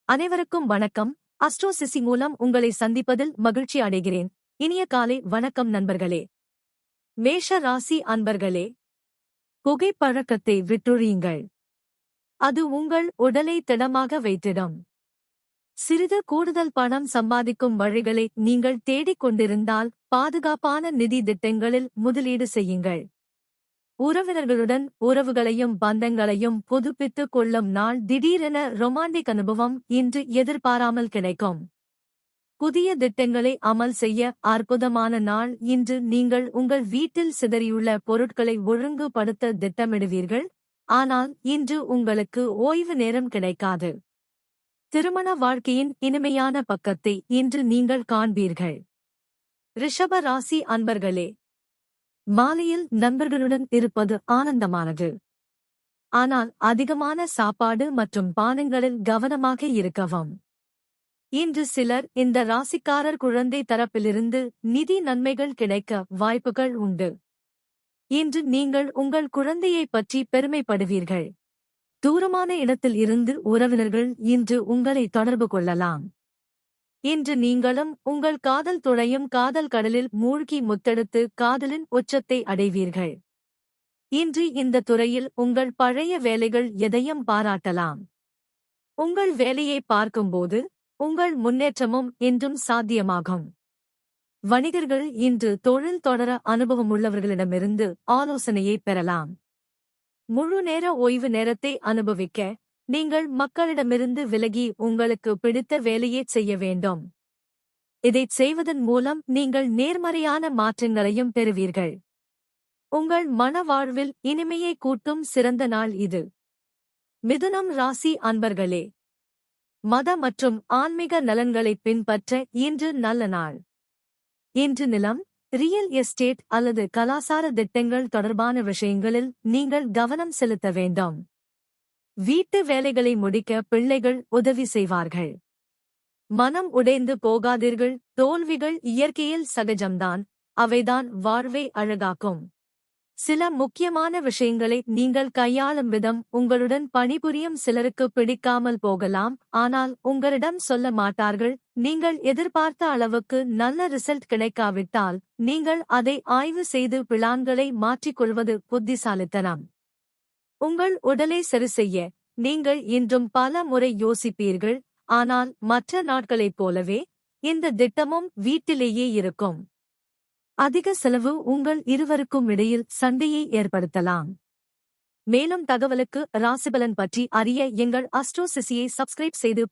அனைவருக்கும் வணக்கம். Astro CC மூலம் உங்களை சந்திப்பதில் மகிழ்ச்சி அடைகிறேன். இனிய காலை வணக்கம் நண்பர்களே. மேஷ ராசி அன்பர்களே, புகைப்பழக்கத்தை விட்டொழியுங்கள். அது உங்கள் உடலை திடமாக வைத்திடும். சிறிது கூடுதல் பணம் சம்பாதிக்கும் வழிகளை நீங்கள் தேடிக் கொண்டிருந்தால் பாதுகாப்பான நிதி திட்டங்களில் முதலீடு செய்யுங்கள். உறவினர்களுடன் உறவுகளையும் பந்தங்களையும் புதுப்பித்துக் கொள்ளும் நாள். திடீரென ரொமான்டிக் அனுபவம் இன்று எதிர்பாராமல் கிடைக்கும். புதிய திட்டங்களை அமல் செய்ய அற்புதமான நாள் இன்று. நீங்கள் உங்கள் வீட்டில் சிதறியுள்ள பொருட்களை ஒழுங்குபடுத்த திட்டமிடுவீர்கள். ஆனால் இன்று உங்களுக்கு ஓய்வு நேரம் கிடைக்காது. திருமண வாழ்க்கையின் இனிமையான பக்கத்தை இன்று நீங்கள் காண்பீர்கள். ரிஷப ராசி அன்பர்களே, மாலையில் நண்பர்களுடன் இருப்பது ஆனந்தமானது. ஆனால் அதிகமான சாப்பாடு மற்றும் பானங்களில் கவனமாக இருக்கவும். இன்று சிலர் இந்த ராசிக்காரர் குழந்தை தரப்பிலிருந்து நிதி நன்மைகள் கிடைக்க வாய்ப்புகள் உண்டு. இன்று நீங்கள் உங்கள் குழந்தையைப் பற்றி பெருமைப்படுவீர்கள். தூரமான இடத்தில் இருந்து உறவினர்கள் இன்று உங்களை தொடர்பு கொள்ளலாம். இன்று நீங்களும் உங்கள் காதல் துணையும் காதல் கடலில் மூழ்கி முத்தெடுத்து காதலின் உச்சத்தை அடைவீர்கள். இன்று இந்த துறையில் உங்கள் பழைய வேலைகள் எதையும் பாராட்டலாம். உங்கள் வேலையை பார்க்கும்போது உங்கள் முன்னேற்றமும் இன்றும் சாத்தியமாகும். வணிகர்கள் இன்று தொழில் தொடர அனுபவமுள்ளவர்களிடமிருந்து ஆலோசனையை பெறலாம். முழு நேர ஓய்வு நேரத்தை அனுபவிக்க நீங்கள் மக்களிடமிருந்து விலகி உங்களுக்கு பிடித்த வேலையை செய்ய வேண்டும். இதைச் செய்வதன் மூலம் நீங்கள் நேர்மறையான மாற்றங்களையும் பெறுவீர்கள். உங்கள் மன வாழ்வில் இனிமையை கூட்டும் சிறந்த நாள் இது. மிதுனம் ராசி அன்பர்களே, மத மற்றும் ஆன்மீக நலன்களை பின்பற்ற இன்று நல்ல நாள். இன்று நிலம், ரியல் எஸ்டேட் அல்லது கலாசார திட்டங்கள் தொடர்பான விஷயங்களில் நீங்கள் கவனம் செலுத்த வேண்டும். வீட்டு வேலைகளை முடிக்க பிள்ளைகள் உதவி செய்வார்கள். மனம் உடைந்து போகாதீர்கள். தோல்விகள் இயற்கையில் சகஜம்தான். அவைதான் வாழ்வை அழகாக்கும். சில முக்கியமான விஷயங்களை நீங்கள் கையாளும் விதம் உங்களுடன் பணிபுரியும் சிலருக்கு பிடிக்காமல் போகலாம். ஆனால் உங்களிடம் சொல்ல மாட்டார்கள். நீங்கள் எதிர்பார்த்த அளவுக்கு நல்ல ரிசல்ட் கிடைக்காவிட்டால் நீங்கள் அதை ஆய்வு செய்து பிளான்களை மாற்றிக்கொள்வது புத்திசாலித்தனம். உங்கள் உடலை சரிசெய்ய நீங்கள் இன்றும் பல முறை யோசிப்பீர்கள். ஆனால் மற்ற நாட்களைப் போலவே இந்த திட்டமும் வீட்டிலேயே இருக்கும். அதிக செலவு உங்கள் இருவருக்கும் இடையில் சண்டையை ஏற்படுத்தலாம். மேலும் தகவலுக்கு ராசிபலன் பற்றி அறிய எங்கள் அஸ்ட்ரோ சிசியை சப்ஸ்கிரைப் செய்து